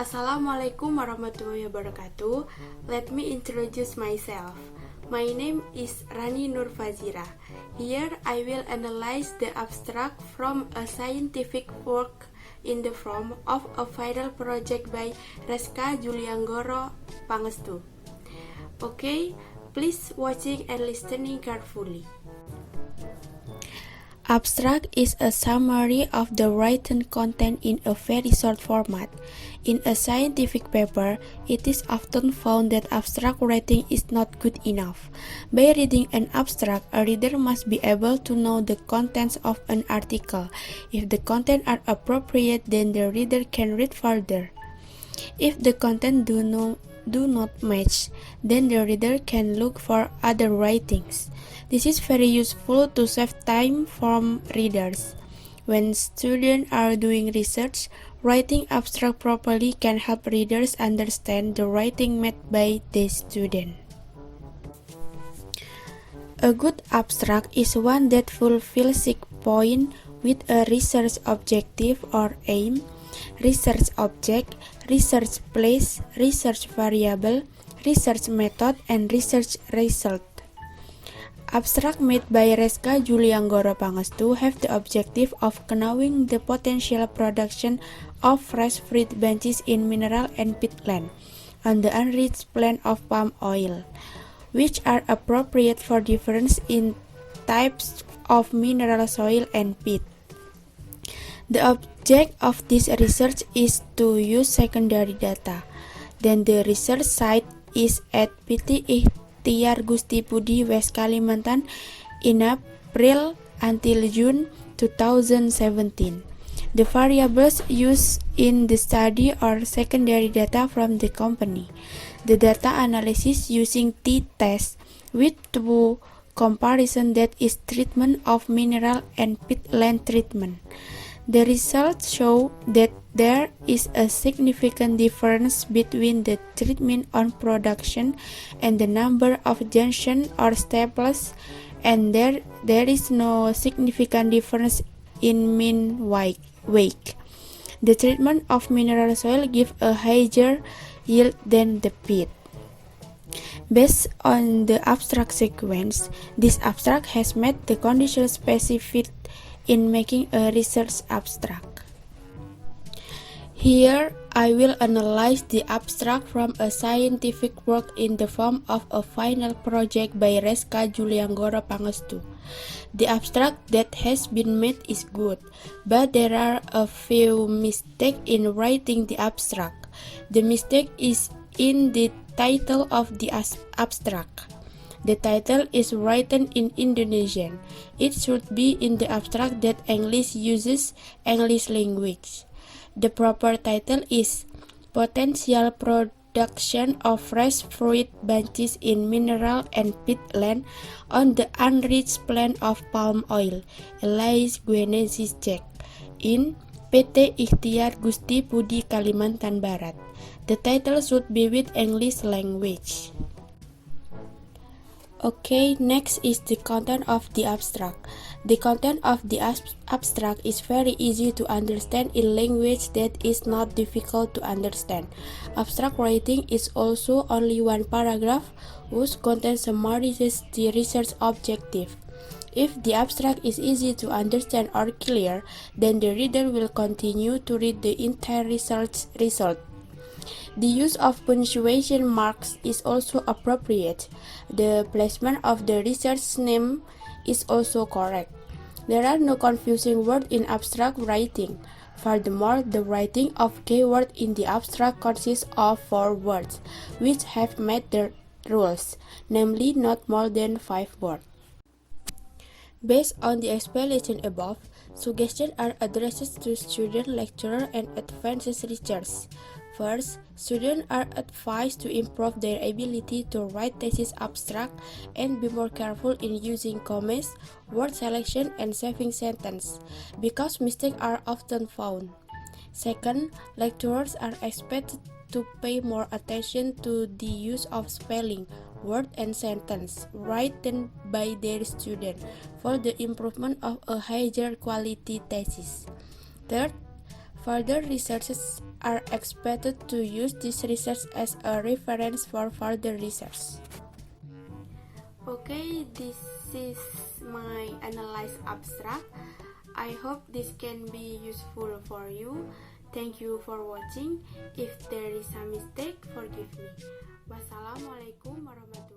Assalamualaikum warahmatullahi wabarakatuh. Let me introduce myself. My name is Rani Nur Fazira. Here I will analyze the abstract from a scientific work in the form of a final project by Reska Julianggoro Pangestu. Okay, please watching and listening carefully. Abstract is a summary of the written content in a very short format. In a scientific paper, it is often found that abstract writing is not good enough. By reading an abstract, a reader must be able to know the contents of an article. If the content are appropriate, then the reader can read further. If the content do not match, then the reader can look for other writings. This is very useful to save time from readers. When students are doing research, writing abstract properly can help readers understand the writing made by the student. A good abstract is one that fulfills 6 points with a research objective or aim, research object, research place, research variable, research method, and research result. Abstract made by Reska Julianggoro Pangestu have the objective of knowing the potential production of fresh fruit bunches in mineral and peatland on the unrich plant of palm oil, which are appropriate for difference in types of mineral soil and peat. The object of this research is to use secondary data. Then the research site is at PT Ikhtiar Gusti Pudi, West Kalimantan in April until June 2017. The variables used in the study are secondary data from the company. The data analysis using t-test with two comparison, that is treatment of mineral and peatland treatment. The results show that there is a significant difference between the treatment on production and the number of junctions or staples, and there is no significant difference in mean weight. The treatment of mineral soil gives a higher yield than the peat. Based on the abstract sequence, this abstract has met the conditions specified in making a research abstract. Here, I will analyze the abstract from a scientific work in the form of a final project by Reska Julianggoro Pangestu. The abstract that has been made is good, but there are a few mistakes in writing the abstract. The mistake is in the title of the abstract. The title is written in Indonesian. It should be in the abstract that English uses English language. The proper title is Potential Production of Fresh Fruit Bunches in Mineral and Peatland on the Unrich Plant of Palm Oil, Elais Guinesis Jack, in PT Ikhtiar Gusti Pudi, Kalimantan Barat. The title should be with English language. Okay, next is the content of the abstract. The content of the abstract is very easy to understand in language that is not difficult to understand. Abstract writing is also only one paragraph whose content summarizes the research objective. If the abstract is easy to understand or clear, then the reader will continue to read the entire research result. The use of punctuation marks is also appropriate. The placement of the research name is also correct. There are no confusing words in abstract writing. Furthermore, the writing of keywords in the abstract consists of 4 words, which have met the rules, namely not more than 5 words. Based on the explanation above, suggestions are addressed to student, lecturer, and advanced researchers. First, students are advised to improve their ability to write thesis abstract and be more careful in using commas, word selection, and saving sentence, because mistakes are often found. Second, lecturers are expected to pay more attention to the use of spelling, word, and sentence written by their students for the improvement of a higher quality thesis. Third, Further researchers are expected to use this research as a reference for further research. Okay, this is my analyzed abstract. I hope this can be useful for you. Thank you for watching. If there is a mistake, forgive me. Wassalamualaikum warahmatullahi wabarakatuh.